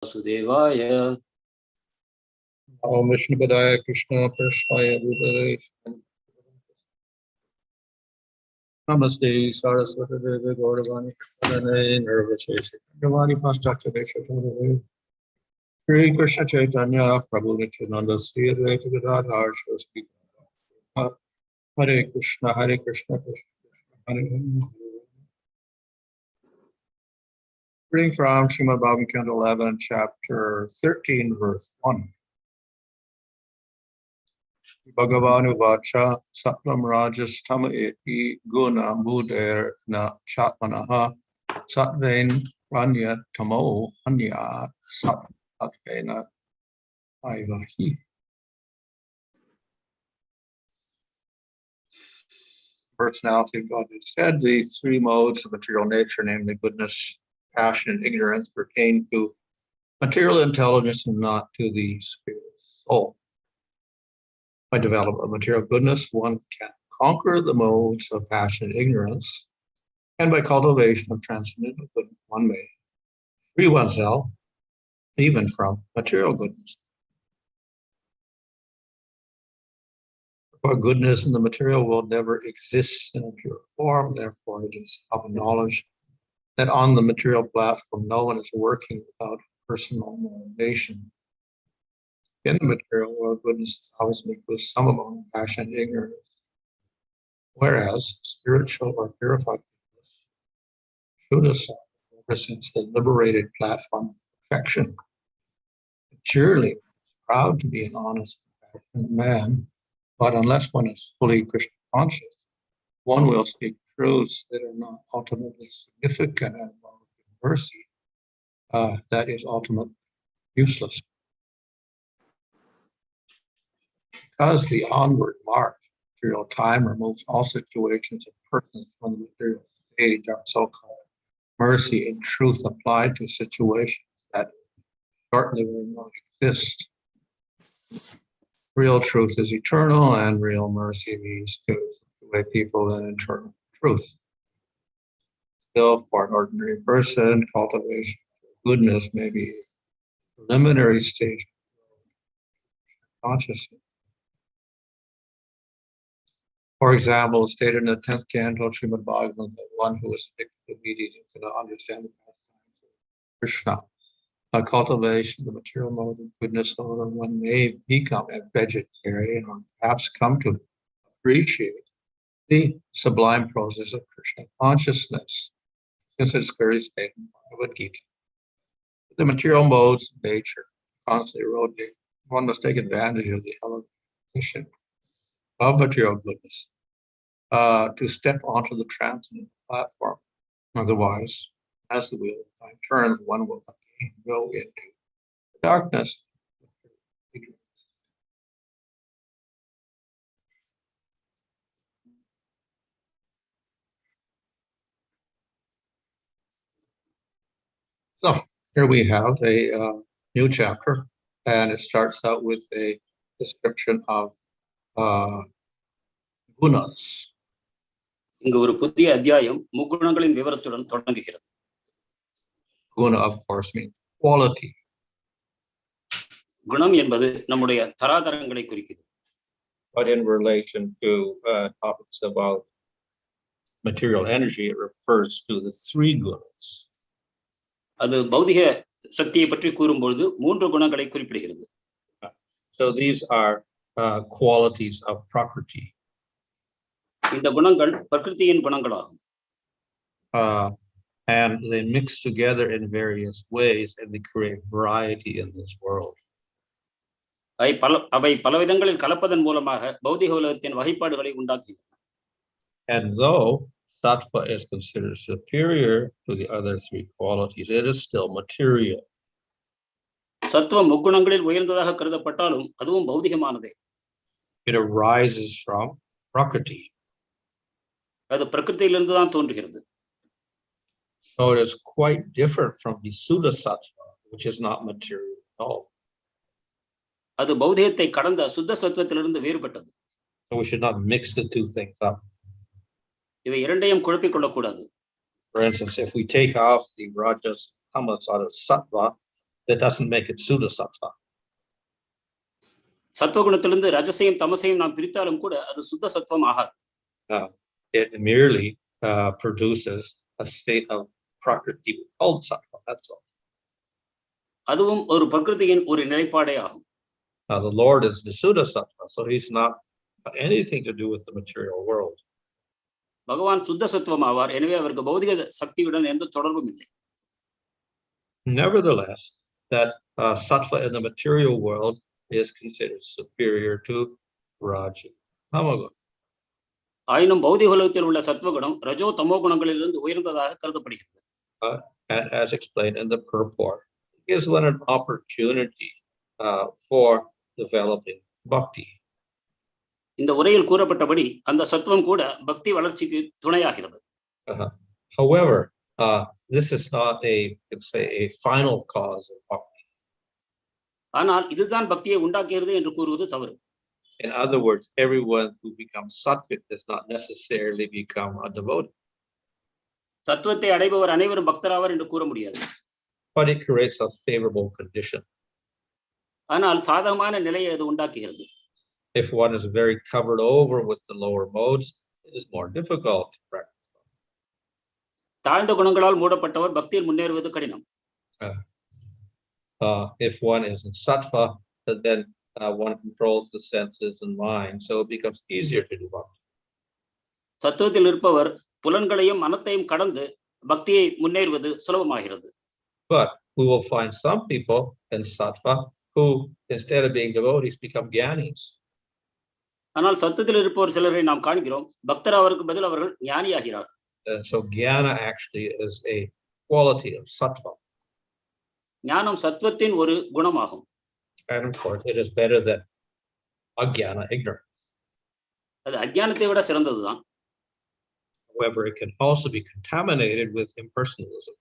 Vasudevaya. Om Vishnu Padaya Krishna Prasthaya Buddhaya. Namaste Saraswati Devi Gauravani Krishna Nirvashesha Gavani Paschatya Desha Shri Krishna Chaitanya Prabhu Nityananda Sri Advaita Gadadhar Shri Hare Krishna Hare Krishna Krishna Hare Hare. Reading from Srimad Bhagavatam 11, chapter 13, verse 1. Bhagavan uvāca sattvam rajaḥ tama iti guṇā buddher na cātmanaḥ sattvenānyatamau hanyāt satvena caiva. Personality of Godhead said the three modes of material nature, namely goodness, passion, and ignorance, pertain to material intelligence and not to the spirit soul. By development of material goodness, one can conquer the modes of passion and ignorance, and by cultivation of transcendental goodness, one may free oneself even from material goodness. For goodness in the material world never exists in a pure form, therefore it is common knowledge that on the material platform no one is working without personal motivation. In the material world, goodness is always mixed with some amount of passion and ignorance, whereas spiritual or purified goodness should assume represents the liberated platform of perfection. Surely, it's proud to be an honest, compassionate man, but unless one is fully Krishna conscious, one will speak truths that are not ultimately significant and mercy that is ultimately useless. Because the onward march, material time, removes all situations and persons from the material stage, our so-called mercy and truth applied to situations that shortly will not exist. Real truth is eternal, and real mercy means to situate people in eternal truth. Still, for an ordinary person, cultivation of goodness may be a preliminary stage of consciousness. For example, stated in the 10th canto of Srimad Bhagavatam that one who is addicted to meat cannot understand the pastimes of Krishna. By cultivation of the material mode of goodness, however, one may become a vegetarian or perhaps come to appreciate the sublime process of Krishna consciousness, since it's clearly stated in Bhagavad Gita. The material modes of nature constantly rotate. One must take advantage of the elevation of material goodness to step onto the transcendental platform. Otherwise, as the wheel of time turns, one will again go into the darkness. So here we have a new chapter, and it starts out with a description of guṇās. இங்கு ஒரு புதிய அத்தியாயம் முக்குணங்களின் விவரத்துடன் தொடங்குகிறது. Guṇā, of course, means quality. குணம் என்பது நம்முடைய தராதரங்களை குறிக்கிறது. But in relation to topics about material energy, it refers to the three guṇās. அது பௌதிக சக்தியை பற்றி கூறும்பொழுது மூன்று குணங்களை குறிப்பிடுகிறது. So these are qualities of Prakriti. இந்த குணங்கள் பிரகிருதியின் குணங்களாகும். And they mix together in various ways, and they create variety in this world. அவை பல விதங்களில் கலப்பதன் மூலமாக பௌதிக உலகத்தின் வகைப்பாடுகளை உண்டாக்குகின்றன. And though sattva is considered superior to the other three qualities, it is still material. சத்துவம் முக்குணங்களில் உயர்ந்ததாக கருதப்பட்டாலும் அதுவும் பௌதிகமானதே. It arises from Prakriti. அது பிரகிருதியிலிருந்து தான் தோன்றுகிறது. So it is quite different from the Suddha sattva, which is not material at all. அது பௌதிகத்தை கடந்த சுத்த சத்துவத்திலிருந்து வேறுபட்டது. So we should not mix the two things up. இவை இரண்டையும் குழப்பிக் கொள்ளக்கூடாது. For instance, if we take off the rajas tamas out of sattva, that doesn't make it Suddha sattva. சத்துவகுணத்திலிருந்து ரஜசையும் தமசையும் நாம் பிரித்தாலும் கூட அது சுத்த சத்துவம் ஆகாது. It merely produces a state of prakriti called sattva. That's all. அதுவும் ஒரு பிரகிருதியின் ஒரு நிலைப்பாடே ஆகும். Now the Lord is the Suddha sattva, so he's not anything to do with the material world. பகவான் சுத்த சத்துவம் ஆவார், எனவே அவருக்கு பௌதிக சக்தியுடன் எந்த தொடர்பும் இல்லை. Nevertheless, that sattva in the material world is considered superior to rajaḥ. ஆயினும் பௌதிக உலகத்தில் உள்ள சத்துவகுணம் ரஜோ தமோ குணங்களிலிருந்து உயர்ந்ததாக கருதப்படுகிறது. And as explained in the purport, it gives one an opportunity for developing bhakti. இந்த உரையில் கூறப்பட்டபடி அந்த சத்துவம் கூட பக்தி வளர்ச்சிக்கு துணையாகிறது. However, this is not a final cause of bhakti. ஆனால் இதுதான் பக்தியை உண்டாக்குகிறது என்று கூறுவது தவறு. In other words, everyone who becomes sattvic does not necessarily become a devotee. சத்துவத்தை அடைபவர் அனைவரும் பக்தராவர் என்று கூற முடியாது. But it creates a favorable condition. ஆனால் சாதகமான நிலையை அது உண்டாக்குகிறது. If one is very covered over with the lower modes, it is more difficult to practice. தாழ்ந்த குணங்களால் மூடப்பட்டவர் பக்தியில் முன்னேறுவது கடினம். If one is in sattva, then one controls the senses and mind, so it becomes easier to do bhakti. சத்துவத்தில் இருப்பவர் புலன்களையும் மனத்தையும் கடந்து பக்தியை முன்னேறுவது சுலபமாகிறது. But we will find some people in sattva who, instead of being devotees, become jnanis. ஆனால் சத்துவத்தில் இருப்பவர் சிலரை நாம் காண்கிறோம், பக்தர் அவருக்கு பதில் அவர்கள் ஞானியாகிறார். And so jnana actually is a quality of sattva. ஞானம் சத்துவத்தின் ஒரு குணமாகும். And of course, it is better than ajnana, ignorance. அது அஞ்ஞானத்தை விட சிறந்ததுதான். However, it can also be contaminated with impersonalism.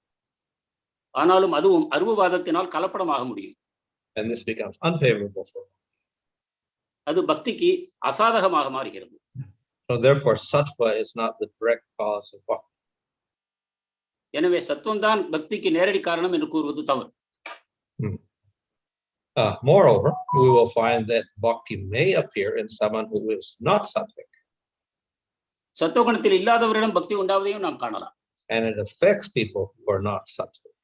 ஆனாலும் அதுவும் அருவவாதத்தினால் கலப்படமாக முடியும். And this becomes unfavorable for one. அது பக்திக்கு அசாதகமாக மாறுகிறது. So therefore, sattva is not the direct cause of bhakti. எனவே சத்துவம் தான் பக்திக்கு நேரடி காரணம் என்று கூறுவது தவறு. Moreover, we will find that bhakti may appear in someone who is not sattvic. சத்துவகுணத்தில் இல்லாதவரிடம் பக்தி உண்டாவதையும் நாம் காணலாம். And it affects people who are not sattvic.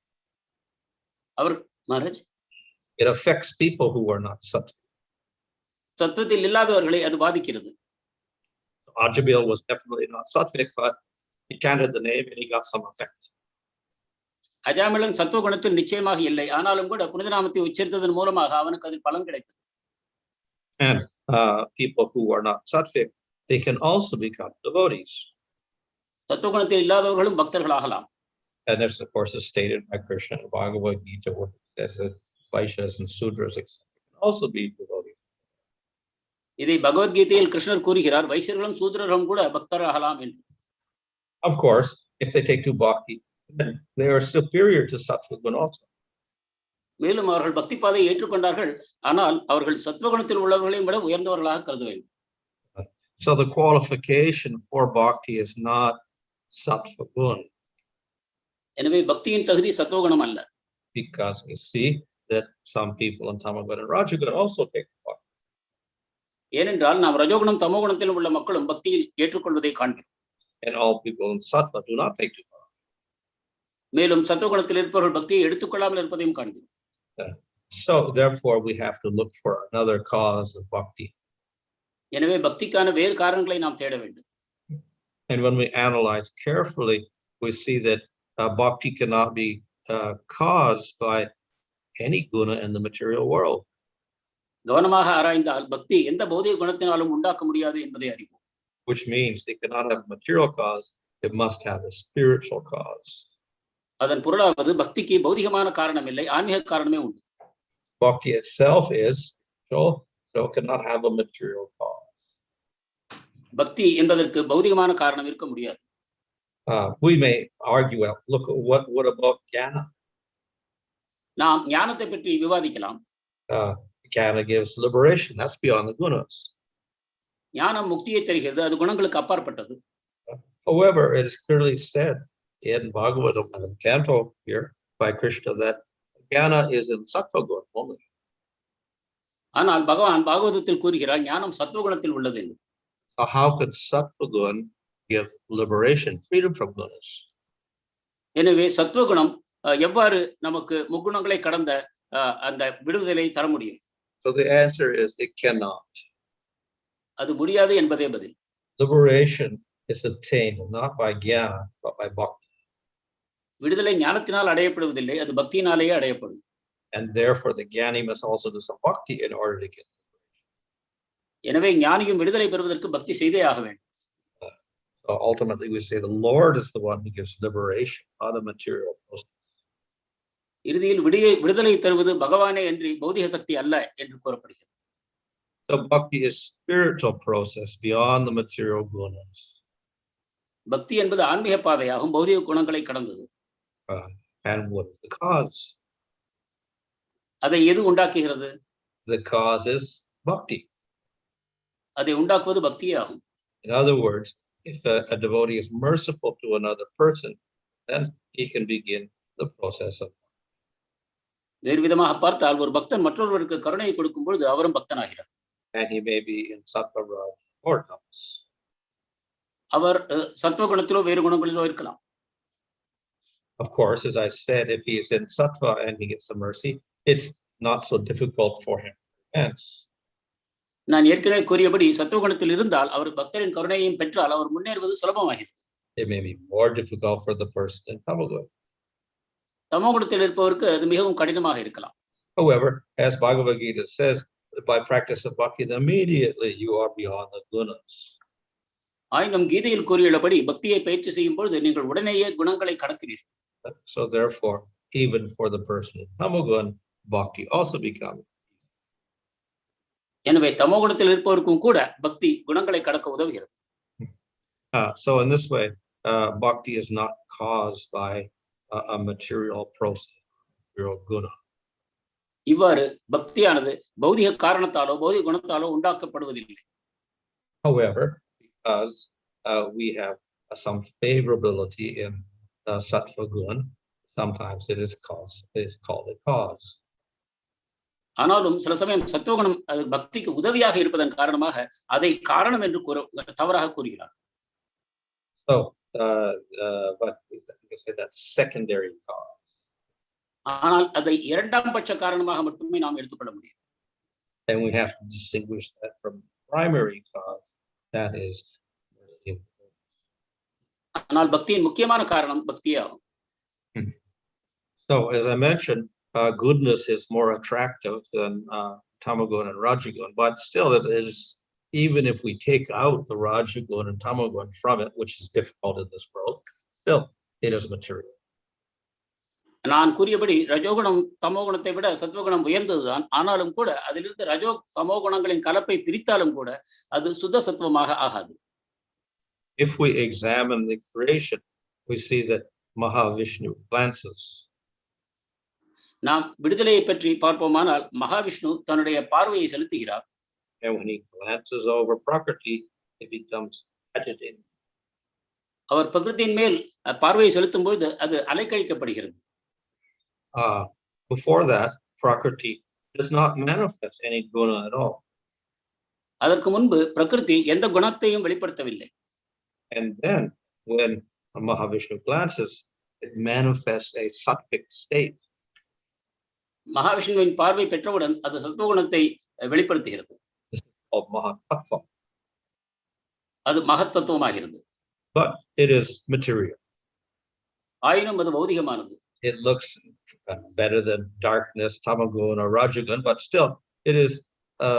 Our Maharaj, It affects people who are not sattvic. சத்துவத்தில் இல்லாதவர்களை அது பாதிக்கிறது. Ajabil was definitely not sattvic, but he chanted the name and he got some effect. அஜாமிலன் சத்துவகுணத்தில் நிச்சயமாக இல்லை, ஆனாலும் கூட புனித நாமத்தை உச்சரித்ததன் மூலமாக அவனுக்கு அதில் பலன் கிடைத்தது. And people who are not sattvic, they can also become devotees. சத்துவகுணத்தில் இல்லாதவர்களும் பக்தர்கள் ஆகலாம். And this, of course, is stated by Krishna in Bhagavad Gita, where it says that Vaishyas and Sudras, etc., can also be devotees. இதை பகவத்கீதையில் கிருஷ்ணர் கூறுகிறார், வைசியர்களும் சூத்ரர்களும் கூட பக்தராகலாம் என்று. Of course, if they take to bhakti, then they are superior to sattva also. மேலும் அவர்கள் பக்தி பாதையை ஏற்றுக்கொண்டார்கள், ஆனால் அவர்கள் சத்துவகுணத்தில் உள்ளவர்களையும் விட உயர்ந்தவர்களாக கருத வேண்டும். So the qualification for bhakti is not sattva. எனவே பக்தியின் தகுதி சத்துவகுணம் அல்ல. Because we see that some people in tamaḥ and rajaḥ also take bhakti. ஏனென்றால் நாம் ரஜோகுணம் தமோகுணத்தில் உள்ள மக்களும் பக்தியில் ஏற்றுக்கொள்வதை காண்கிறோம். And all people in sattva do not take to bhakti. மேலும் சத்துவகுணத்தில் இருப்பவர்கள் பக்தியை எடுத்துக்கொள்ளாமல் இருப்பதையும் காண்கிறோம். So therefore we have to look for another cause of bhakti. எனவே பக்திக்கான வேறு காரணங்களை நாம் தேட வேண்டும். And when we analyze carefully, we see that bhakti cannot be caused by any guṇā in the material world. கவனமாக ஆராய்ந்தால் பக்தி எந்த பௌதிக குணத்தினாலும் உண்டாக்க முடியாது என்பதை அறிவோம். Which means it cannot have a material cause, it must have a spiritual cause. அதன் பொருளாவது பக்திக்கு பௌதிகமான காரணம் இல்லை, ஆன்மீக காரணமே உண்டு. Bhakti itself is so it cannot have a material cause. பக்தி என்பதற்கு பௌதிகமான காரணம் இருக்க முடியாது. We may argue, well, look, what about jnana? நாம் ஞானத்தை பற்றி விவாதிக்கலாம். Jnana gives liberation, that's beyond the guṇās. ஞானம் முக்தியை தருகிறது, அது குணங்களுக்கு அப்பாற்பட்டது. However, it is clearly said in Bhagavatam, canto here by Krishna, that jnana is in sattva guna only. ஆனால் பகவான் பாகவதத்தில் கூறுகிறார் ஞானம் சத்துவகுணத்தில் உள்ளது என்று. So how could sattva guna give liberation, freedom from gunas? எனவே சத்துவகுணம் எவ்வாறு நமக்கு முக்குணங்களை கடந்த அந்த விடுதலை தர முடியும்? So the answer is it cannot. அது முடியாது என்பதே பதில். Liberation is attained not by jnana but by bhakti. விடுதலை ஞானத்தினால் அடையப்படுவதில்லை, அது பக்தியினாலேயே அடையப்படும். And therefore the jnani must also do some bhakti in order to get liberation. எனவே ஞானியும் விடுதலை பெறுவதற்கு பக்தி செய்தே ஆக வேண்டும். So ultimately we say the Lord is the one who gives liberation, not a material process. இறுதியில் விடுதலை தருவது பகவானே என்று பௌதிக சக்தி அல்ல என்று கூறப்படுகிறது. So bhakti is spiritual process beyond the material gunas. பக்தி என்பது ஆன்மீக பாதையாகும், பௌதிக குணங்களை கடந்தது. And what is the cause? அதை எது உண்டாக்குகிறது? The cause is bhakti. அதை உண்டாக்குவது பக்தியே ஆகும். In other words, if a devotee is merciful to another person, then he can begin the process of. வேறு விதமாக பார்த்தால் ஒரு பக்தன் மற்றொருவருக்கு கருணையை கொடுக்கும் பொழுது அவரும் பக்தனாகிறார். And he may be in sattva, rajaḥ, or tamas. அவர் சத்துவகுணத்திலோ வேறு குணங்களிலோ இருக்கலாம். Of course, as I said, if he is in sattva and he gets the mercy, it's not so difficult for him. Hence, நான் ஏற்கனவே கூறியபடி சத்துவகுணத்தில் இருந்தால் அவர் பக்தரின் கருணையையும் பெற்றால் அவர் முன்னேறுவது சுலபமாகிறது. it may be more difficult for the person in tamaḥ. தமோகுணத்தில் இருப்பவருக்கு அது மிகவும் கடினமாக இருக்கலாம். However, as Bhagavad Gita says, by practice of bhakti, immediately you are beyond the gunas. ஆயினும் கீதையில் கூறியுள்ளபடி பக்தியை பயிற்சி செய்யும் பொழுது நீங்கள் உடனேயே குணங்களை கடக்கிறீர்கள். So therefore, even for the person in tamaḥ, bhakti also becomes. எனவே தமோகுணத்தில் இருப்பவருக்கும் கூட பக்தி குணங்களை கடக்க உதவுகிறது. So in this way, bhakti is not caused by a material process, material guna. இவ்வாறு பக்தியானது பௌதிக காரணத்தாலோ பௌதிக குணத்தாலோ உண்டாக்கப்படுவதில்லை. However, because we have some favorability in sattva guna, sometimes it is called a cause. ஆனாலும் சில சமயம் சத்துவகுணம் பக்திக்கு உதவியாக இருப்பதன் காரணமாக அதை காரணம் என்று தவறாக கூறுகிறார். So, but we can say that's secondary cause. ஆனால் அதை இரண்டாம் பட்ச காரணமாக மட்டுமே நாம் எடுத்துக்கொள்ள முடியும். And we have to distinguish that from primary cause, that is. ஆனால் பக்தியின் முக்கியமான காரணம் பக்தியே ஆகும். So, as I mentioned, goodness is more attractive than tamaḥ and rajaḥ, but still it is, even if we take out the rajaḥ and tamaḥ from it, which is difficult in this world, still it is material. நான் கூறியபடி ரஜோகுணம் தமோகுணத்தை விட சத்துவகுணம் உயர்ந்ததுதான். ஆனாலும் கூட அதிலிருந்து ரஜோ தமோகுணங்களின் கலப்பை பிரித்தாலும் கூட அது சுத்த சத்துவமாக ஆகாது. If we examine the creation, we see that Mahavishnu glances. நாம் விடுதலையை பற்றி பார்ப்போமானால் மகாவிஷ்ணு தன்னுடைய பார்வையை செலுத்துகிறார். And when he glances over Prakriti, it becomes agitated. அவர் பிரகிருதியின் மேல் பார்வையை செலுத்தும் பொழுது அது அலைக்கழிக்கப்படுகிறது. Before that, Prakriti does not manifest any guna at all. அதற்கு முன்பு பிரகிருதி எந்த குணத்தையும் வெளிப்படுத்தவில்லை. And then when Mahavishnu glances, it manifests a sattvic state. மகாவிஷ்ணுவின் பார்வை பெற்றவுடன் அது சத்துவகுணத்தை வெளிப்படுத்துகிறது. This is called mahatattva. அது மகத்தத்துவமாகிறது. But it is material. ஆயினும் அது பௌதிகமானது. It looks better than darkness, tamaḥ or rajaḥ, but still it is a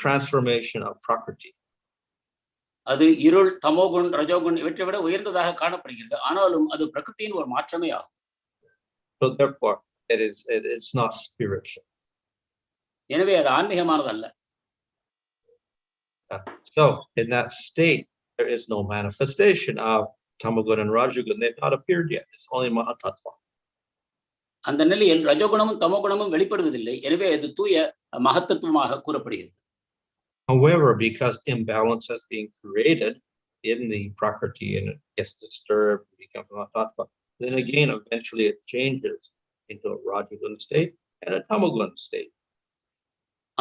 transformation of Prakriti. அது இருள் தமோகுண் ரஜோகுண் இவற்றை விட உயர்ந்ததாக காணப்படுகிறது. ஆனாலும் அது பிரகிருதியின் ஒரு மாற்றமே ஆகும். So therefore, it's not spiritual. எனவே அது ஆன்மீகமானது அல்ல. So in that state, there is no manifestation of tamaḥ and rajaḥ. They've not appeared yet. It's only mahatattva. அந்த நிலையில் ரஜோகுணமும் தமோகுணமும் வெளிப்படுவதில்லை. எனவே அது தூய மகத்தத்துவமாக கூறப்படுகிறது. However, because imbalance is being created in the Prakriti and it gets disturbed, it becomes mahatattva, then again, eventually it changes into a rajaḥ state and a tamaḥ state.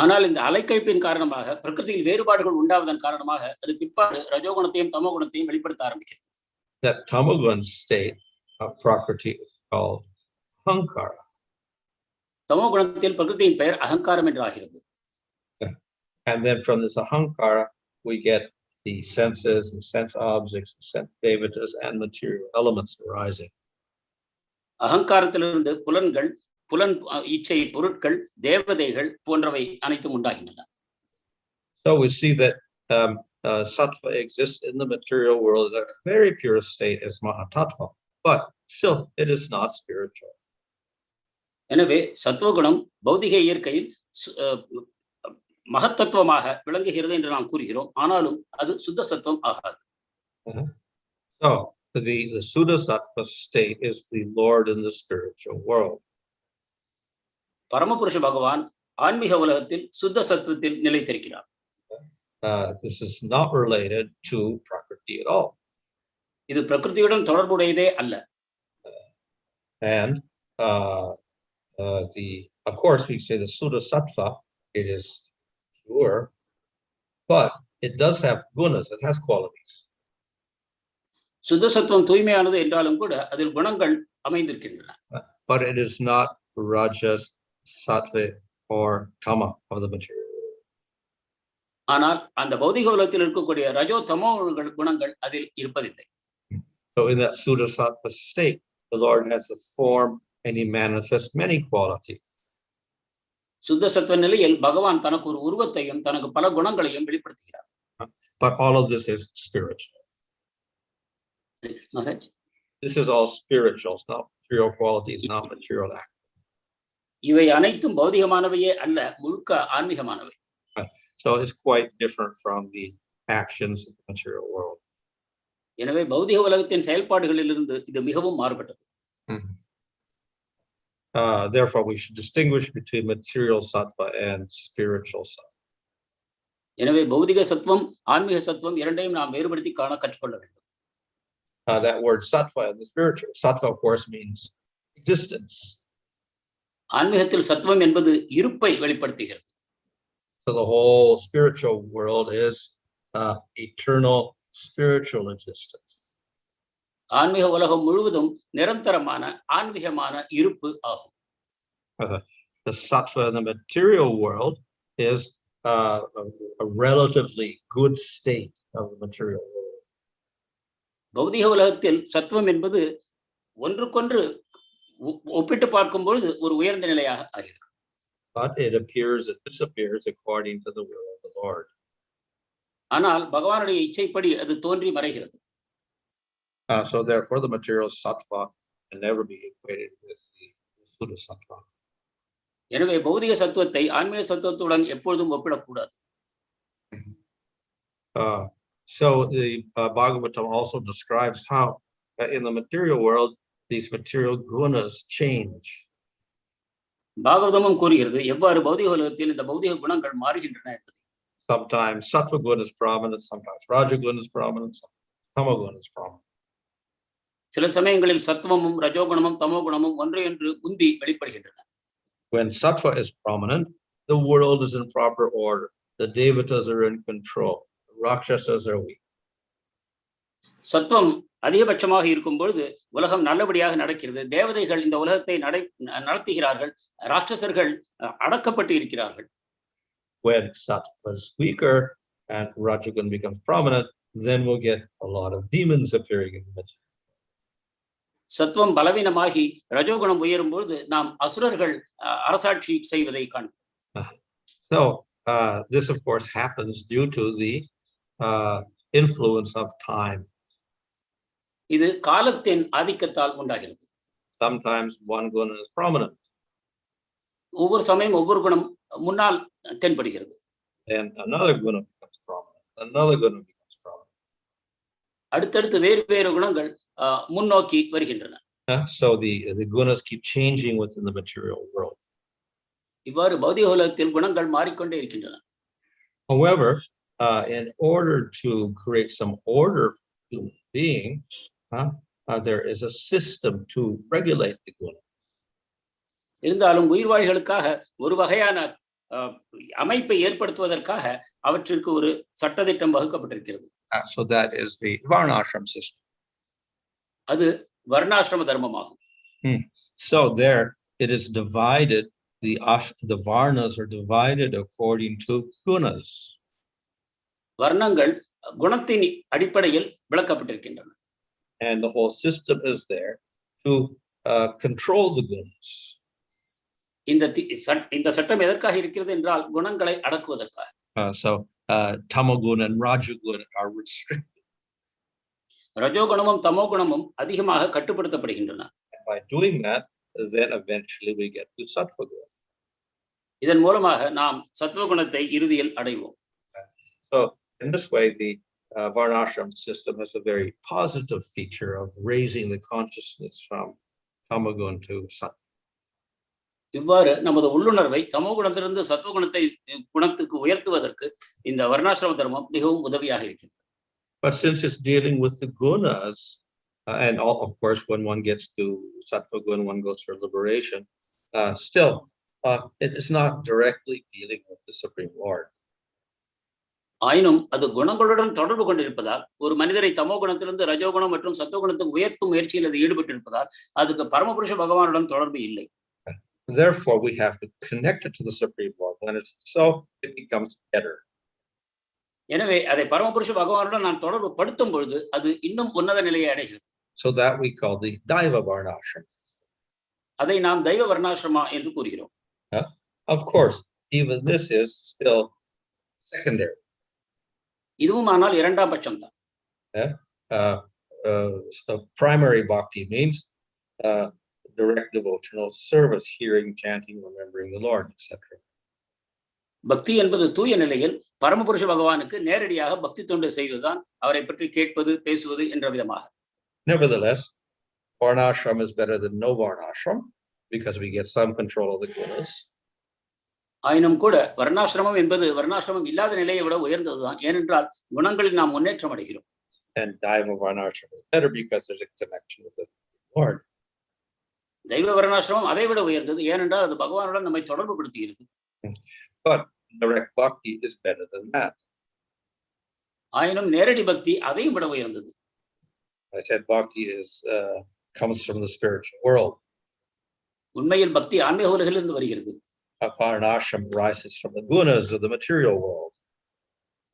ஆனால் இந்த அலைக்கழிப்பின் காரணமாக பிரகிருதியில் வேறுபாடுகள் உண்டாவதன் காரணமாக அது பிற்பாடு ரஜோகுணத்தையும் தமோகுணத்தையும் வெளிப்படுத்த ஆரம்பிக்கிறது. That tamaḥ state of Prakriti is called ahankara. தமோகுணத்தில் பிரகிருதியின் பெயர் அகங்காரம் என்று ஆகிறது. And then from this ahankara, we get the senses and sense objects, and sense devatas and material elements arising. அகங்காரத்திலிருந்து புலன்கள், புலன் இச்சை பொருட்கள், தேவதைகள் போன்றவை அனைத்தும் உண்டாகின்றன. So we see that sattva exists in the material world in a very pure state as mahatattva, but still it is not spiritual. எனவே சத்துவகுணம் பௌதிக இயற்கையில் மகத்தத்துவமாக விளங்குகிறது என்று நாம் கூறுகிறோம். ஆனாலும் அது சுத்த சத்துவம் ஆகாது. So the Suddha Sattva state is the Lord in the spiritual world. பரமபுருஷ பகவான் ஆன்மீக உலகத்தில் சுத்த சத்துவத்தில் நிலைத்திருக்கிறார். This is not related to Prakriti at all. இது பிரகிருதியுடன் தொடர்புடையதே அல்ல. And of course we say the Suddha Sattva, it is pure, but it does have gunas, it has qualities. சுத்த சத்துவம் தூய்மையானது என்றாலும் கூட அதில் குணங்கள் அமைந்திருக்கின்றன. But it is not rajas, sattva or tama of the material world. ஆனால் அந்த பௌதிக உலகத்தில் இருக்கக்கூடிய ரஜோ தமோ குணங்கள் அதில் இருப்பதில்லை. So in that Suddha Sattva state, the Lord has a form and he manifests many qualities. சுத்த சத்துவ நிலையில் பகவான் தனக்கு ஒரு உருவத்தையும் தனக்கு பல குணங்களையும் வெளிப்படுத்துகிறார். But all of this is spiritual. Maharaj, this is all spiritual, it's not material qualities, not material act. இவை அனைத்தும் பௌதிகமானவையே அல்ல, முழுக்க ஆன்மீகமானவை. So it's quite different from the actions of the material world. எனவே பௌதிக உலகத்தின் செயல்பாடுகளிலிருந்து இது மிகவும் மாறுபட்டது. Therefore, we should distinguish between material sattva and spiritual sattva. எனவே பௌதிக சத்துவம், ஆன்மீக சத்துவம் இரண்டையும் நாம் வேறுபடுத்தி காண கற்றுக்கொள்ள வேண்டும். That word sattva and the spiritual sattva, of course, means existence. ஆன்மீகத்தில் சத்துவம் என்பது இருப்பை வெளிப்படுத்துகிறது. So the whole spiritual world is eternal spiritual existence. ஆன்மீக உலகம் முழுவதும் நிரந்தரமான ஆன்மீகமான இருப்பு ஆகும். The sattva in the material world is a relatively good state of the material world. பௌதிக உலகத்தில் சத்துவம் என்பது ஒன்றுக்கொன்று ஒப்பிட்டு பார்க்கும்பொழுது ஒரு உயர்ந்த நிலையாக ஆகிறது. But it appears and disappears according to the will of the Lord. ஆனால் பகவானுடைய இச்சைப்படி அது தோன்றி மறைகிறது. So therefore the material sattva can never be equated with the Suddha Sattva. எனவே பௌதிக சத்துவத்தை ஆன்மீக சத்துவத்துடன் எப்பொழுதும் ஒப்பிடக்கூடாது. So the Bhagavatam also describes how in the material world these material gunas change. பாகவதமும் கூறுகிறது எவ்வாறு பௌதிக உலகத்தில் இந்த பௌதிக குணங்கள் மாறுகின்றன என்பதை. Sometimes sattva guna is prominent, sometimes rajaḥ guna is prominent, sometimes tama guna is prominent. சில சமயங்களில் சத்துவமும் ரஜோகுணமும் தமோ குணமும் ஒன்றையொன்று உந்தி வெளிப்படுகின்றன. When sattva is prominent, the world is in proper order. The devatas are in control. The rakshasas are weak. சத்துவம் அதிகபட்சமாக இருக்கும் பொழுது உலகம் நல்லபடியாக நடக்கிறது. தேவதைகள் இந்த உலகத்தை நடத்துகிறார்கள். ராட்சசர்கள் அடக்கப்பட்டு இருக்கிறார்கள். When sattva is weaker and rajaḥ guna becomes prominent, then we'll get a lot of demons appearing in the material. சத்துவம் பலவீனமாகி ரஜோகுணம் உயரும் பொழுது நாம் அசுரர்கள் அரசாட்சி செய்வதை காண்கிறோம். So this of course happens due to the influence of time. இது காலத்தின் ஆதிக்கத்தால் உண்டாகிறது. Sometimes one guna is prominent. ஒவ்வொரு சமயம் ஒவ்வொரு குணம் முன்னால் தென்படுகிறது. And another guna becomes prominent. Another guna becomes prominent. அடுத்தடுத்து வேறு வேறு குணங்கள் முன்னோக்கி வருகின்றன. So the gunas keep changing within the material world. இவ்வாறு பௌதிக உலகத்தில் குணங்கள் மாறிக்கொண்டே இருக்கின்றன. However, in order to create some order to being, there is a system to regulate the guna. இருந்தாலும் உயிர்வாழிகளுக்காக ஒரு வகையான அமைப்பை ஏற்படுத்துவதற்காக அவற்றிற்கு ஒரு சட்டதிட்டம் வகுக்கப்பட்டிருக்கிறது. So that is the varnashram system. அது வர்ணாசிரம தர்மமாகும். So there it is divided, the varnas are divided according to gunas. வர்ணங்கள் குணத்தின் அடிப்படையில் விளக்கப்பட்டிருக்கின்றன. And the whole system is there to control the gunas. இந்த சட்டம் எதற்காக இருக்கிறது என்றால் குணங்களை அடக்குவதற்காக. So tamagun and rajagun are restricted. ரஜோகுணமும் தமோகுணமும் அதிகமாக கட்டுப்படுத்தப்படுகின்றன. By doing that, then eventually we get to sattvagun. இதன் மூலமாக நாம் சத்வகுணத்தை இறுதியில் அடைவோம். So in this way, the varnashram system has a very positive feature of raising the consciousness from tamagun to sattva. இவ்வாறு நமது உள்ளுணர்வை தமோகுணத்திலிருந்து சத்வகுணத்தை குணத்துக்கு உயர்த்துவதற்கு இந்த வர்ணாசிரம தர்மம் மிகவும் உதவியாக இருக்கிறது. But since it's dealing with the gunas, and all, of course, when one gets to sattvagun, one goes for liberation, still, it is not directly dealing with the Supreme Lord. ஆயினும் அது குணங்களுடன் தொடர்பு கொண்டிருப்பதால் ஒரு மனிதரை தமோகுணத்திலிருந்து ரஜோகுணம் மற்றும் சத்வகுணத்தை உயர்த்தும் முயற்சியில் அது ஈடுபட்டிருப்பதால் அதுக்கு பரமபுருஷ பகவானுடன் தொடர்பு இல்லை. Therefore, we have to connect it to the Supreme Lord. When it's so, it becomes better. எனவே அதை பரமபுருஷ பகவானுடன் நான் தொடர்பு படுத்தும் பொழுது அது இன்னும் உன்னத நிலையை அடைகிறது. So that we call the daiva varnashram. அதை நாம் தெய்வ வர்ணாசிரமா என்று கூறுகிறோம். Of course, even this is still secondary. இதுவும் ஆனால் இரண்டாம் பட்சம் தான். So primary bhakti means direct devotional service, hearing, chanting, remembering the Lord, etc. பக்தி என்பது தூய நிலையில் பரமபுருஷ பகவானுக்கு நேரடியாக பக்தி தொண்டு செய்வதுதான், அவரை பற்றி கேட்பது பேசுவது என்ற விதமாக. Nevertheless, varnashram is better than no varnashram because we get some control of the gunas. ஆயினும் கூட வர்ணாசிரமம் என்பது வர்ணாசிரமம் இல்லாத நிலையை விட உயர்ந்ததுதான், ஏனென்றால் குணங்களில் நாம் முன்னேற்றம் அடைகிறோம். And daiva varnashram is better because there's a connection with the Lord. தெய்வ வர்ணாசிரமம் அதை விட உயர்ந்தது, ஏனென்றால் அது பகவானுடன் நம்மை தொடர்பு படுத்துகிறது. But direct bhakti is better than that. ஆயினும் நேரடி பக்தி அதையும் விட உயர்ந்தது. I said bhakti comes from the spiritual world. உண்மையில் பக்தி ஆன்மீக உலகிலிருந்து வருகிறது. Varnashram rises from the gunas of the material world.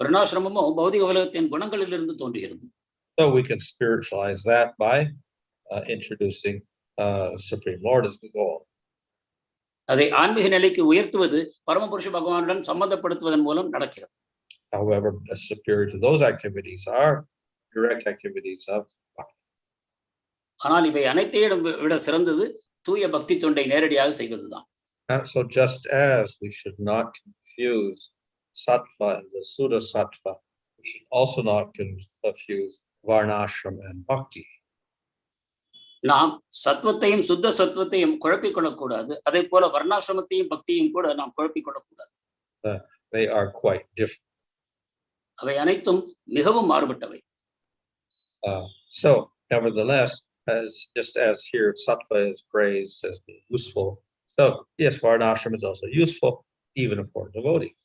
வர்ணாசிரமமோ பௌதிக உலகத்தின் குணங்களிலிருந்து தோன்றுகிறது. So we can spiritualize that by introducing Supreme Lord as the goal. அதை ஆன்மீக நிலைக்கு உயர்த்துவது பரமபுருஷ பகவானுடன் சம்பந்தப்படுத்துவதன் மூலம் நடக்கிறது. However, superior to those activities are direct activities of bhakti. ஆனால் இவை அனைத்தையும் விட சிறந்தது தூய பக்தி தொண்டை நேரடியாக செய்வதுதான். So just as we should not confuse sattva and the Suddha sattva, we should also not confuse varnashram and bhakti. நாம் சத்வத்தையும் சுத்த சத்வத்தையும் குழப்பிக் கொள்ளக்கூடாது. அதே போல வர்ணாசிரமத்தையும் பக்தியும் கூட நாம் குழப்பிக் கொள்ளக்கூடாது. They are quite different. அவை அனைத்தும் மிகவும் மாறுபட்டவை. So nevertheless, just as here sattva is praised as being useful, so yes, varnashram is also useful even for devotees.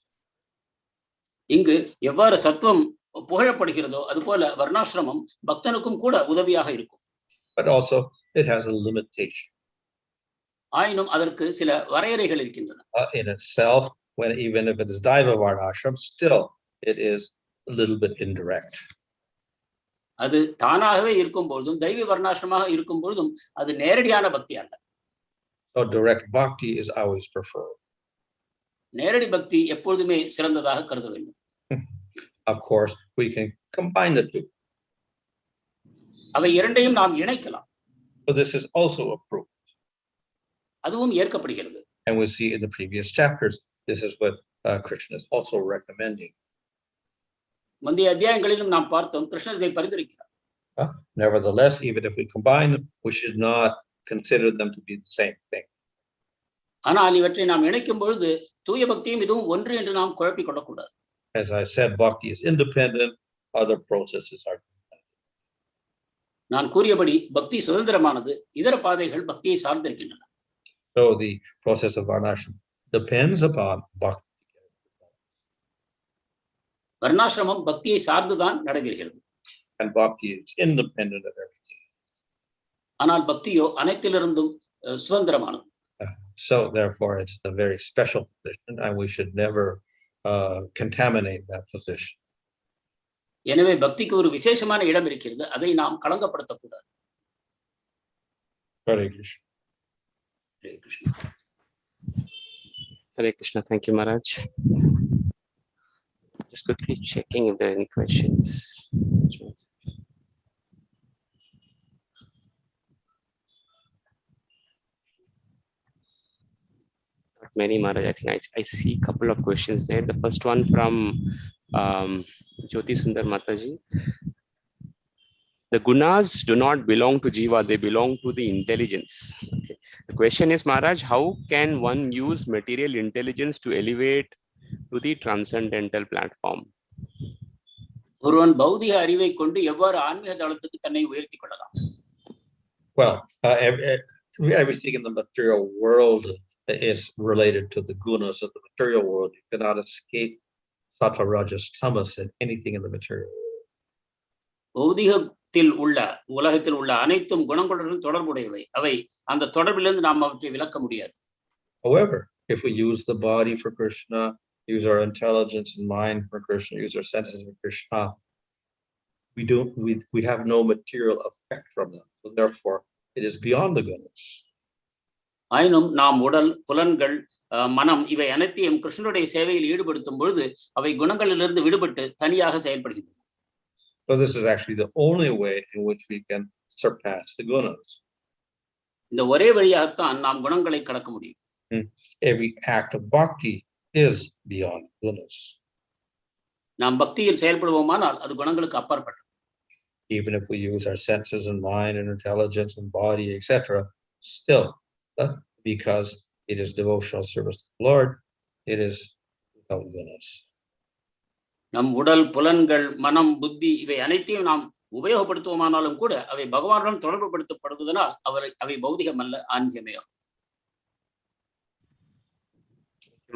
இங்கு எவ்வாறு சத்வம் புகழப்படுகிறதோ அதுபோல வர்ணாசிரமம் பக்தனுக்கும் கூட உதவியாக இருக்கும். But also it has a limitation. ஆயினும் அதற்கு சில வரையறைகள் இருக்கின்றன. In itself, even if it is daiva varnashram, still it is a little bit indirect. அது தானாகவே இருக்கும் பொழுதும் தெய்வ வர்ணாசிரமாக இருக்கும் பொழுதும் அது நேரடியான பக்தி அல்ல. So direct bhakti is always preferred. நேரடி பக்தி எப்பொழுதுமே சிறந்ததாக கருத வேண்டும். Of course, we can combine the two. அவை இரண்டையும் நாம் இணைக்கலாம். So this is also approved. அதுவும் ஏற்கப்படுகிறது. And we see in the previous chapters, this is what Krishna is also recommending. முந்தைய அத்தியாயங்களிலும் நாம் பார்த்தோம், கிருஷ்ணர் இதை பரிந்துரைக்கிறார். Nevertheless, even if we combine them, we should not consider them to be the same thing. ஆனால் இவற்றை நாம் இணைக்கும் பொழுது தூய பக்தியும் இதுவும் ஒன்று என்று நாம் குழப்பிக் கொள்ளக்கூடாது. As I said, bhakti is independent, other processes are dependent. நான் கூறியபடி பக்தி சுதந்திரமானது, இதர பாதைகள் பக்தியை சார்ந்திருக்கின்றன. So the process of varnashram depends upon bhakti. வர்ணாசிரமம் பக்தியை சார்ந்துதான் நடைபெறுகிறது. And bhakti is independent of everything. ஆனால் பக்தியோ அனைத்திலிருந்தும் சுதந்திரமானது. So therefore it's a very special position, and we should never contaminate that position. எனவே பக்திக்கு ஒரு விசேஷமான இடம் இருக்கிறது, அதை நாம் களங்கப்படுத்தக்கூடாது. Hare Krishna. Hare Krishna. Hare Krishna. Thank you, Maharaj. Just quickly checking if there are any questions. Not many, Maharaj. I think I see a couple of questions there. The first one from Jyoti Sundar Mataji. The gunas do not belong to jiva, they belong to the intelligence. Okay. The question is, Maharaj, how can one use material intelligence to elevate to the transcendental platform? ஒருவன் பௌதிக அறிவை கொண்டு எவ்வாறு ஆன்மீக தளத்துக்கு தன்னை உயர்த்திக் கொள்ளலாம்? Well, everything in the material world is related to the gunas of the material world. You cannot escape sattva, rajaḥ, tamas and anything in the material world. பௌதிகத்தில் உள்ள உலகத்தில் உள்ள அனைத்தும் குணங்களுடன் தொடர்புடையவை. அவை அந்த தொடர்பிலிருந்து நாம் அவற்றை விலக்க முடியாது. However, if we use the body for Krishna, use our intelligence and mind for Krishna, use our senses for Krishna, we have no material effect from them. So therefore, it is beyond the gunas. ஆயினும் நாம் உடல், புலன்கள், மனம் இவை அனைத்தையும் கிருஷ்ணனுடைய சேவையில் ஈடுபடுத்தும் பொழுது அவை குணங்களிலிருந்து விடுபட்டு தனியாக செயல்படுகின்றன. So this is actually the only way in which we can surpass the gunas. இந்த ஒரே வழியாகத்தான் நாம் குணங்களை கடக்க முடியும். Every act of bhakti is beyond gunas. நாம் பக்தியில் செயல்படுவோமானால் அது குணங்களுக்கு அப்பாற்பட்டது. Even if we use our senses and mind and intelligence and body, etc., still, because it is devotional service to the Lord, it is without gunas. நம் உடல், புலன்கள், மனம், புத்தி இவை அனைத்தையும் நாம் உபயோகப்படுத்துவோமானாலும் கூட அவை பகவானுடன் தொடர்பு படுத்துவதனால் அவை பௌதிகம் அல்ல, ஆன்மீகமே.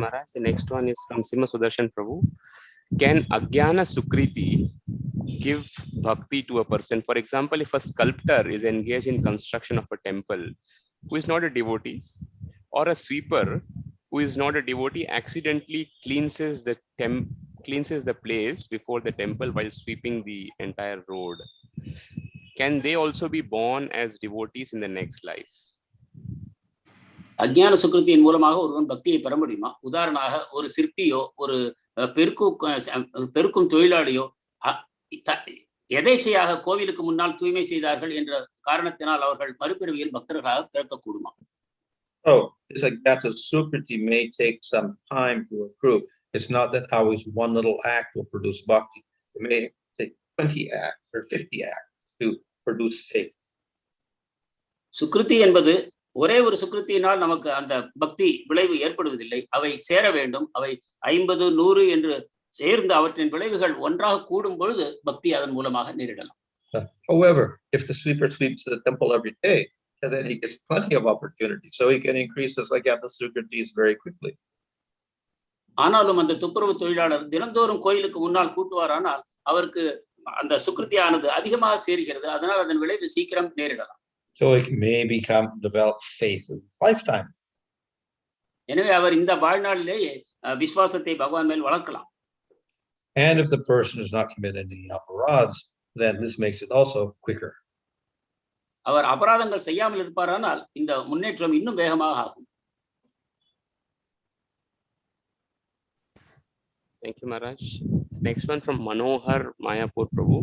Maharaj, the next one is from Sima Sudarshan Prabhu. Can Ajnana Sukriti give bhakti to a person? For example, if a sculptor is engaged in construction of a temple who is not a devotee, or a sweeper who is not a devotee accidentally cleanses the place before the temple while sweeping the entire road, can they also be born as devotees in the next life? அஜ்ஞான சுக்கிருத்தியின் மூலமாக ஒருவன் பக்தியை பெற முடியுமா? உதாரணமாக ஒரு சிற்பியோ ஒரு பெருக்கும் தொழிலாளியோ எதேச்சையாக கோவிலுக்கு முன்னால் தூய்மை செய்தார்கள் என்ற காரணத்தினால் அவர்கள் மறுபிறவியில் பக்தர்களாக பிறக்கக்கூடுமா? Oh, this Ajnana Sukriti may take some time to accrue. It's not that always one little act will produce bhakti. It may take 20 acts or 50 acts to produce faith. சுக்கிருத்தி என்பது ஒரே ஒரு சுக்கிருத்தியினால் நமக்கு அந்த பக்தி விளைவு ஏற்படுவதில்லை. அவை சேர வேண்டும். அவை 50, 100 என்று சேர்ந்து அவற்றின் விளைவுகள் ஒன்றாக கூடும் பொழுது பக்தி அதன் மூலமாக நேரிடலாம். However, if the sweeper sweeps the temple every day, then he gets plenty of opportunity, so he can increase his Ajnana Sukritis very quickly. ஆனாலும் அந்த துப்புரவு தொழிலாளர் தினந்தோறும் கோயிலுக்கு முன்னால் கூட்டுவாரானால் அவருக்கு அந்த சுக்கிருத்தியானது அதிகமாக சேர்கிறது. அதனால் அதன் விளைவு சீக்கிரம் நேரிடலாம். So it may develop faith in lifetime. எனவே அவர் இந்த வாழ்நாளிலேயே விசுவாசத்தை பகவான் மேல் வளர்க்கலாம். And if the person is not committed any aparadhs, then this makes it also quicker. அவர் அபராதங்கள் செய்யாமல் இருப்பாரானால் இந்த முன்னேற்றம் இன்னும் வேகமாக ஆகும். Thank you, Maharaj. Next one from Manohar Mayapur Prabhu.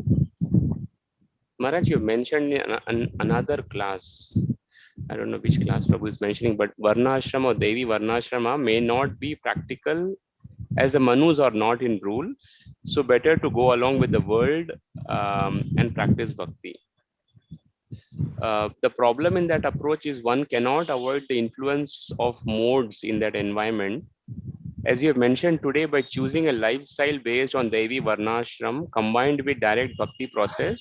Maharaj, you mentioned another class. I don't know which class Prabhu is mentioning, but Varnashrama or Devi Varnashrama may not be practical as the Manus are not in rule. So better to go along with the world and practice bhakti. The problem in that approach is one cannot avoid the influence of modes in that environment. As you have mentioned today, by choosing a lifestyle based on Devi Varnashram combined with direct bhakti process,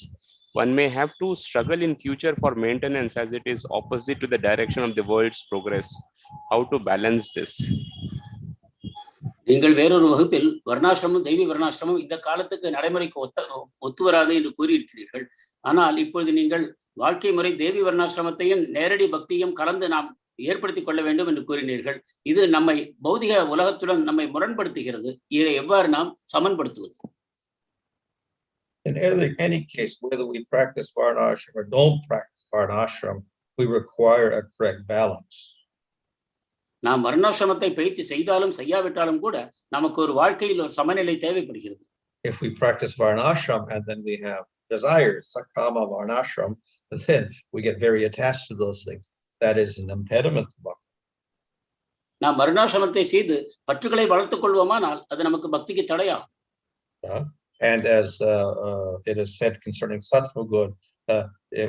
one may have to struggle in future for maintenance as it is opposite to the direction of the world's progress. how to balance this? நீங்கள் வேறொரு வகுப்பில் வர்ணாசிரமம் தெய்வீ வர்ணாசிரமம் இந்த காலத்துக்கு நடைமுறைக்கு ஒத்து வராது என்று கூறியிருக்கிறீர்கள். ஆனால் இப்பொழுது நீங்கள் வாழ்க்கை முறை தேவி வர்ணாசிரமத்தையும் நேரடி பக்தியும் கலந்து நாம் ஏற்படுத்திக் கொள்ள வேண்டும் என்று கூறினீர்கள். இது நம்மை பௌதிக உலகத்துடன் நம்மை முரண்படுத்துகிறது. இதை எவ்வாறு நாம் சமன்படுத்துவது? In any case, whether we practice varnashram or don't practice varnashram, we require a correct balance. நாம் வர்ணாசிரமத்தை பயிற்சி செய்தாலும் செய்யாவிட்டாலும் கூட நமக்கு ஒரு வாழ்க்கையில் ஒரு சமநிலை தேவைப்படுகிறது. If we practice varnashram and then we have desires, sattvaṁ varnashram, then we get very attached to those things. That is an impediment to bhakti. நாம் வர்ணாசிரமத்தை செய்து பற்றுகளை வளர்த்துக் கொள்வோமானால் அது நமக்கு பக்திக்கு தடையாகும். And as it is said concerning sattva good,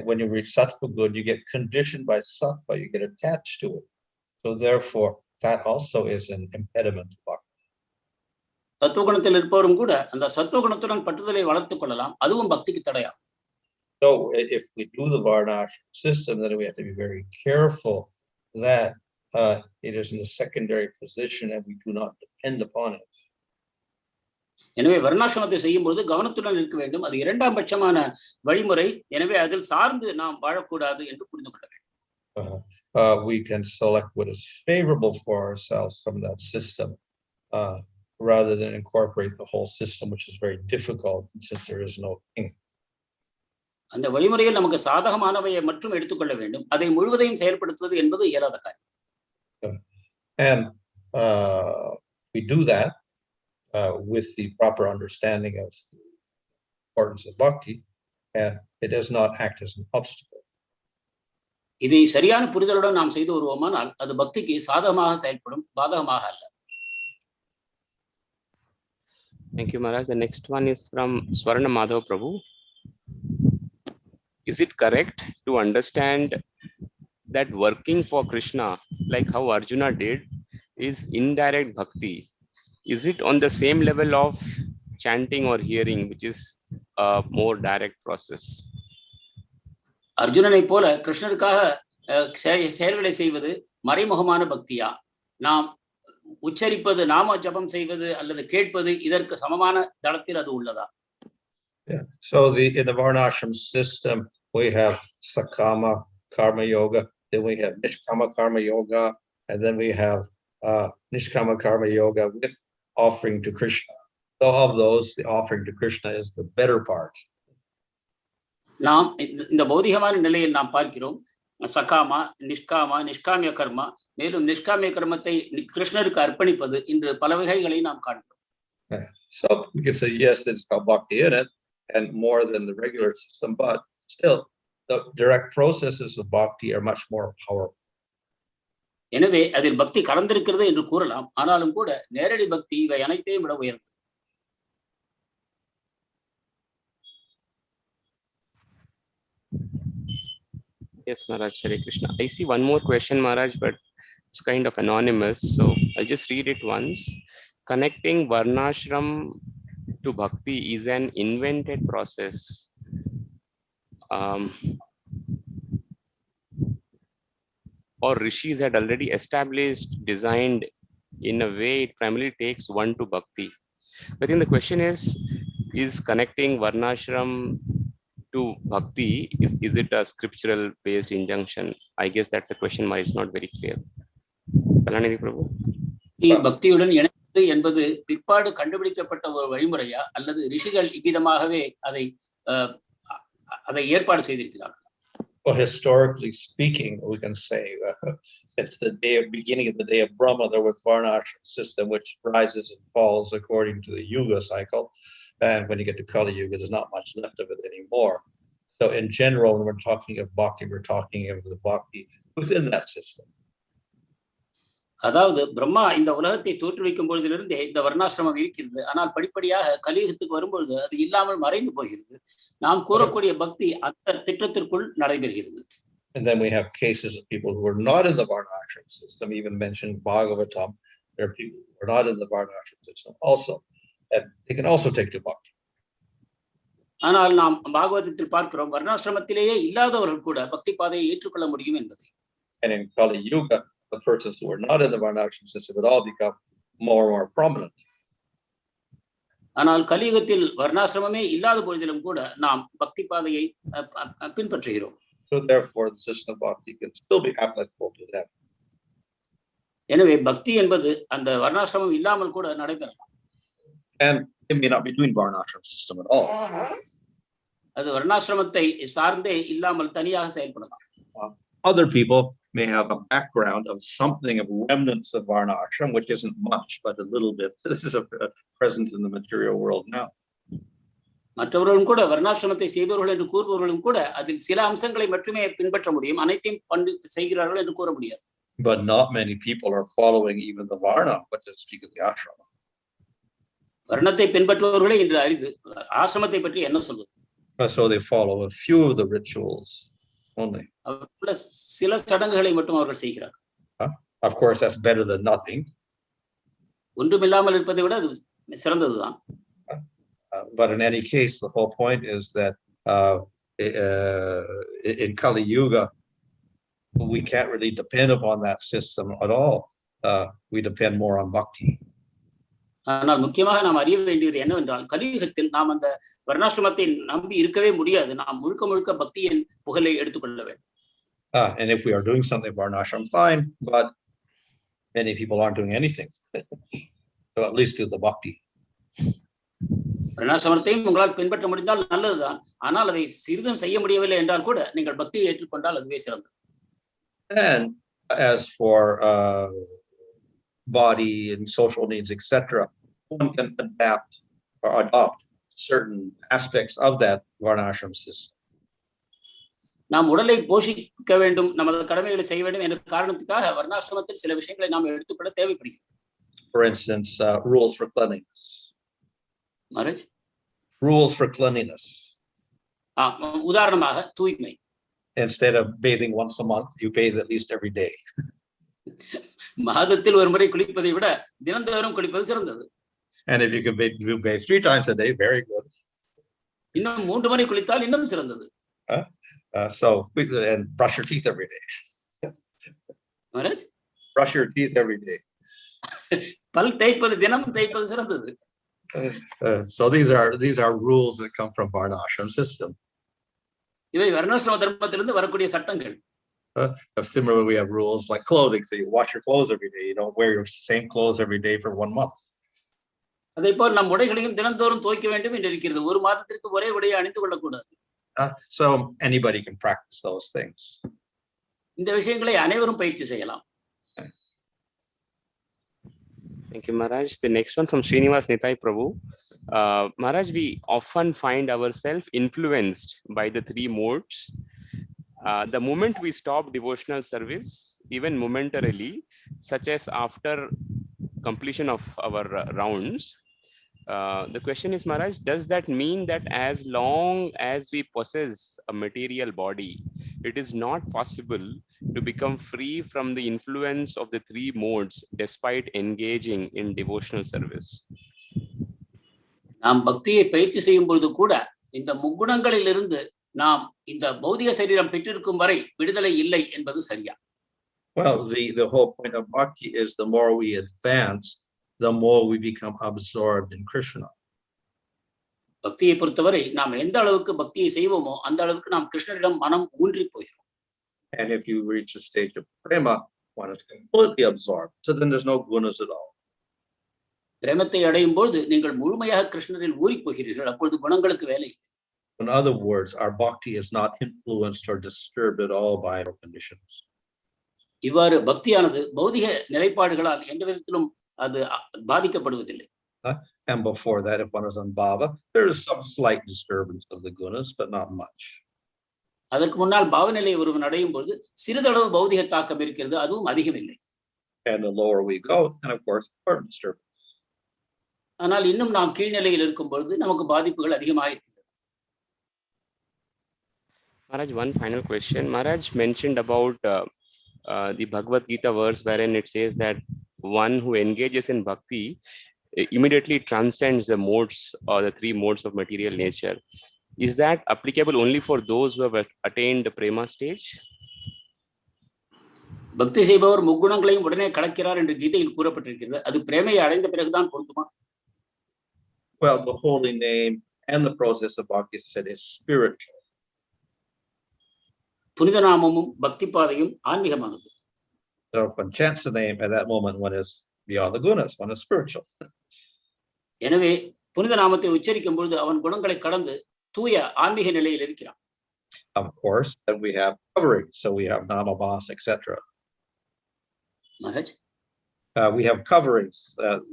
when you reach sattva good, you get conditioned by sattva, you get attached to it. So therefore, that also is an impediment to bhakti. சத்துவகுணத்தில் இருப்பவரும் கூட அந்த சத்துவகுணத்துடன் பற்றுதலை வளர்த்துக் கொள்ளலாம், அதுவும் பக்திக்கு தடையாகும். So if we do the varnashram system, then we have to be very careful that it is in a secondary position and we do not depend upon it. எனவே வர்ணாசிரமத்தை செய்யும் பொழுது கவனத்துடன் இருக்க வேண்டும். அது இரண்டாம் பட்சமான வழிமுறை. எனவே அதில் சார்ந்து நாம் வாழக்கூடாது என்று புரிந்து கொள்ள வேண்டும். We can select what is favorable for ourselves from that system, rather than incorporate the whole system, which is very difficult since there is no king. அந்த வழிமுறையில் நமக்கு சாதகமானவையை மட்டும் எடுத்துக்கொள்ள வேண்டும். அதை முழுவதையும் செயல்படுத்துவது என்பது இயலாத காரியம். And we do that with the proper understanding of the importance of bhakti, and it does not act as an obstacle. இதை சரியான புரிதலுடன் நாம் செய்து வருவோமானால் அது பக்திக்கு சாதகமாக செயல்படும், பாதகமாக அல்ல. Thank you, Maharaj. The next one is from Swarna Madhav Prabhu. Is it correct to understand that working for Krishna, like how Arjuna did, is indirect bhakti? Is it on the same level of chanting or hearing, which is a more direct process? அர்ஜுனனை போல கிருஷ்ணருக்காக செயல்களை செய்வது மறைமுகமான பக்தியா? நாம் உச்சரிப்பது, நாம ஜபம் செய்வது அல்லது கேட்பது இதற்கு சமமான தளத்தில் அது உள்ளதா? Yeah. So in the varnashram system, we have sakama karma yoga, then we have nishkama karma yoga, and then we have nishkama karma yoga with offering to Krishna. So of those, the offering to Krishna is the better part. நாம் இந்த பௌதிகமான நிலையில் நாம் பார்க்கிறோம் சகாமா, நிஷ்காமா, நிஷ்காமிய கர்மா, மேலும் நிஷ்காமிய கர்மத்தை கிருஷ்ணருக்கு அர்ப்பணிப்பது இன்று பல வகைகளை நாம் காண்கிறோம். So we can say yes, there's got bhakti in it, and more than the regular system, but still the direct processes of bhakti are much more powerful. எனவே அதில் பக்தி கலந்திருக்கிறது என்று கூறலாம். ஆனாலும் கூட நேரடி பக்தி இவை அனைத்தையும் விட உயர்ந்தது. Yes, Maharaj, Hare Krishna. I see one more question, Maharaj, but it's kind of anonymous, so I'll just read it once. Connecting varnashram to bhakti is an invented process. Or rishis had already established, designed in a way it primarily takes one to bhakti. I think the question is connecting varnashram to bhakti, is it a scriptural based injunction? I guess that's a question why it's not very clear. Kalanidhi Prabhu. பக்தியுடன் இணைப்பது என்பது பிற்பாடு கண்டுபிடிக்கப்பட்ட ஒரு வழிமுறையா அல்லது ரிஷிகள் இவ்விதமாகவே அதை ஏற்பாடு செய்திருக்கிறார்கள்? Well, historically speaking, we can say since the beginning of the day of Brahma, there was varnashram system which rises and falls according to the yuga cycle. And when you get to Kali Yuga, there's not much left of it anymore. So in general, when we're talking of bhakti, we're talking of the bhakti within that system. அதாவது பிரம்மா இந்த உலகத்தை தோற்றுவிக்கும் பொழுதிலிருந்தே இந்த வர்ணாசிரமம் இருக்கிறது. ஆனால் படிப்படியாக கலியுகத்துக்கு வரும்பொழுது அது இல்லாமல் மறைந்து போகிறது. நாம் கூறக்கூடிய பக்தி அந்த திட்டத்திற்குள் நடைபெறுகிறது. And then we have cases of people who are not in the varnashram system, even mentioned Bhagavatam. There are people who are not in the varnashram system also, and they can also take to bhakti. ஆனால் நாம் பாகவதத்தில் பார்க்கிறோம் வர்ணாசிரமத்திலேயே இல்லாதவர்கள் கூட பக்தி பாதையை ஏற்றுக்கொள்ள முடியும் என்பதை. And in Kali Yuga, the persons who are not in the varnashram system at all become more and more prominent. ஆனால் கலியுகத்தில் வர்ணாசிரமமே இல்லாத பொழுதிலும் கூட நாம் பக்தி பாதையை பின்பற்றுகிறோம். So therefore, the system of bhakti can still be applicable to them. எனவே பக்தி என்பது அந்த வர்ணாசிரமம் இல்லாமல் கூட நடைபெறலாம். And it may not be doing varnashram system at all. அது வர்ணாசிரமத்தை சார்ந்தே இல்லாமல் தனியாக செயல்படலாம். Other people may have a background of something of remnants of varnashram, which isn't much, but a little bit. This is a present in the material world now. மற்றவர்களும் கூட வர்ணாசிரமத்தை செய்பவர்கள் என்று கூறுபவர்களும் கூட அதில் சில அம்சங்களை மட்டுமே பின்பற்ற முடியும், அனைத்தையும் செய்கிறார்கள் என்று கூற முடியாது. But not many people are following even the varna, but to speak of the ashrama. வர்ணத்தை பின்பற்றுபவர்களே இன்று அரிது, ஆசிரமத்தை பற்றி என்ன சொல்வது? So they follow a few of the rituals only. சில சடங்குகளை மட்டும் அவர்கள் செய்கிறார்கள். Of course, that's better than nothing. ஒன்றுமில்லாமல் இருப்பதை விட அது சிறந்ததுதான். But in any case, the whole point is that in Kali Yuga, we can't really depend upon that system at all. We depend more on bhakti. ஆனால் முக்கியமாக நாம் அறிய வேண்டியது என்னவென்றால் கலியுகத்தில் நாம் அந்த வர்ணாசிரமத்தை நம்பி இருக்கவே முடியாது. நாம் முழுக்க முழுக்க பக்தியின் புகழை எடுத்துக்கொள்ள வேண்டும். And if we are doing something varnashram, fine, but many people aren't doing anything. So at least do the bhakti. வர்ணாசிரமத்தையும் உங்களால் பின்பற்ற முடிந்தால் நல்லதுதான். ஆனால் அதை சிறிதும் செய்ய முடியவில்லை என்றால் கூட நீங்கள் பக்தியை ஏற்றுக்கொண்டால் அதுவே சிறந்தது. And as for body and social needs, etc., one can adapt or adopt certain aspects of that varnashram system. நாம் உடலை போஷிக்க வேண்டும், நமது கடமைகளை செய்ய வேண்டும் என்ற காரணத்துக்காக வர்ணாசிரமத்தில் சில விஷயங்களை நாம் எடுத்துக்கொள்ள தேவைப்படுகிறது. For instance, rules for cleanliness. Maharaj? Rules for cleanliness. உதாரணமாக தூய்மை. Instead of bathing once a month, you bathe at least every day. மாதத்தில் ஒரு முறை குளிப்பதை விட தினந்தோறும் குளிப்பது சிறந்தது. And if you can bathe 3 times a day, very good. இன்னும் 3 முறை குளித்தால் இன்னும் சிறந்தது. So and brush your teeth every day. Maharaj? Brush your teeth every day. பல் தேய்ப்பது தினமும் தேய்ப்பது சிறந்தது. So these are rules that come from varnashram system. இவை வர்ணாசிரம தர்மத்திலிருந்து வரக்கூடிய சட்டங்கள். Similarly, we have rules like clothing. So you wash your clothes every day. You don't wear your same clothes every day for 1 month. அதேபோல் நம் உடைகளையும் தினந்தோறும் துவைக்க வேண்டும் என்று இருக்கிறது. ஒரு மாதத்திற்கு ஒரே உடையை அணிந்து கொள்ளக்கூடாது. So anybody can practice those things. இந்த விஷயங்களை அனைவரும் பயிற்சி செய்யலாம். Thank you, Maharaj. The next one from Srinivas Nitai Prabhu. Maharaj, we often find ourselves influenced by the 3 modes. The moment we stop devotional service, even momentarily, such as after completion of our rounds, the question is, Maharaj, does that mean that as long as we possess a material body, it is not possible to become free from the influence of the 3 modes despite engaging in devotional service? நாம் பக்தியை பயிற்சி செய்யும் பொழுது கூட இந்த முக்குணங்களிலிருந்து நாம் இந்த பௌதிக சரீரம் பெற்றிருக்கும் வரை விடுதலை இல்லை என்பது சரியா? Well, the whole point of bhakti is the more we advance, the more we become absorbed in Krishna. பக்தியை பொறுத்தவரை நாம் எந்த அளவுக்கு பக்தியை செய்வோமோ அந்த அளவுக்கு நாம் கிருஷ்ணரிடம் மனம் ஊன்றி போகிறோம். And if you reach a stage of prema, one is completely absorbed. So then there's no gunas at all. பிரேமத்தை அடையும் பொழுது நீங்கள் முழுமையாக கிருஷ்ணரில் ஊறி போகிறீர்கள். அப்பொழுது குணங்களுக்கு வேலை. In other words, our bhakti is not influenced or disturbed at all by our conditions. இவ்வாறு பக்தியானது பௌதிக நிலைப்பாடுகளால் எந்த விதத்திலும் அது பாதிக்கப்படுவதில்லை. And before that, if one is on bhava, there is some slight disturbance of the gunas, but not much. அதற்கு முன்னால் பாவநிலை ஒருவன் அடையும் பொழுது சிறிதளவு பௌதிக தாக்கம் இருக்கிறது, அதுவும் அதிகம் இல்லை. And the lower we go, and of course, more disturbance. ஆனால் இன்னும் நாம் கீழ்நிலையில் இருக்கும் பொழுது நமக்கு பாதிப்புகள் அதிகமாக இருக்கிறது. Maharaj, one final question. Maharaj mentioned about the Bhagavad Gita verse wherein it says that one who engages in bhakti immediately transcends the modes or the 3 modes of material nature. Is that applicable only for those who have attained the prema stage? பக்தி செய்பவர் முக்குணங்களையும் உடனே கடக்கிறார் என்று கீதையில் கூறப்பட்டிருக்கிறது. அது பிரேமையை அடைந்த பிறகுதான் பொருந்துமா? Well, the holy name and the process of bhakti said is spiritual. புனித நாமமும் பக்தி பாதையும் ஆன்மீகமானது. So when chants the name at that moment, one is beyond the gunas, one is spiritual. எனவே புனித நாமத்தை உச்சரிக்கும் பொழுது அவன் குணங்களை கடந்து தூய ஆன்மீக நிலையில் இருக்கிறான். Of course, then we have coverings, so we have namabhas, etc. Maharaj, we have coverings,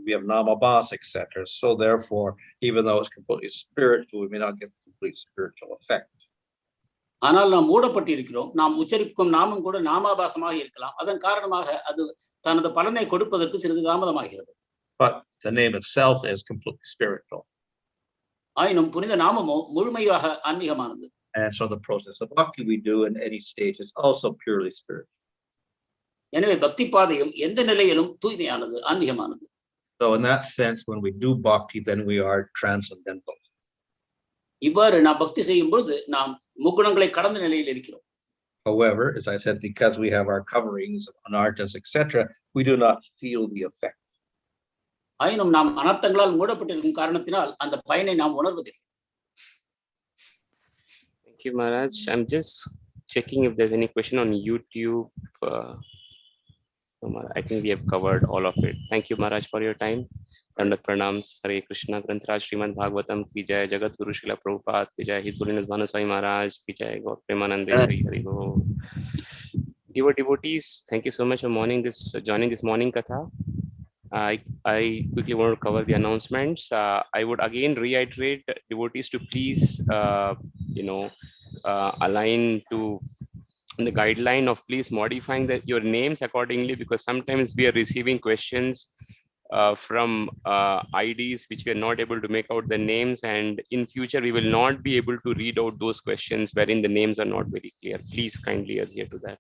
we have namabhas, etc. So therefore, even though it's completely spiritual, we may not get the complete spiritual effect. ஆனால் நாம் மூடப்பட்டிருக்கிறோம். நாம் உச்சரிக்கும் நாமம் கூட நாமாபாசமாக இருக்கலாம். அதன் காரணமாக அது தனது பலனை கொடுப்பதற்கு சிறிது தாமதமாகிறது. But the name itself is completely spiritual. ஆயினும் புனித நாமமோ முழுமையாக ஆன்மீகமானது. And so the process of bhakti we do in any stage is also purely spiritual. எனவே பக்தி பாதையும் எந்த நிலையிலும் தூய்மையானது, ஆன்மீகமானது. So in that sense, when we do bhakti, then we are transcendental. இவ்வாறு நாம் பக்தி செய்யும் பொழுது நாம் முக்குணங்களை கடந்த நிலையில் இருக்கிறோம். However, as I said, because we have our coverings of anarthas, etc., we do not feel the effect. ஆயினும் நாம் அனர்த்தங்களால் மூடப்பட்டிருக்கும் காரணத்தினால் அந்த பயனை நாம் உணர்வதில்லை. Thank you, Maharaj. I'm just checking if there's any question on YouTube. I think we have covered all of it. Thank you, Maharaj, for your time. Dandat pranams. Hare Krishna. Grantaraj Srimad Bhagavatam ki jai. Jagat Guru Srila Prabhupada ki jai. His Holiness Bhanu Swami Maharaj ki jai. God Premanande Hari Hari Bo. Dear devotees, thank you so much for joining this morning katha. I quickly want to cover the announcements. I would again reiterate devotees to please, align to the guideline of please modifying your names accordingly, because sometimes we are receiving questions from IDs which we are not able to make out the names, and in future we will not be able to read out those questions wherein the names are not very clear. Please kindly adhere to that.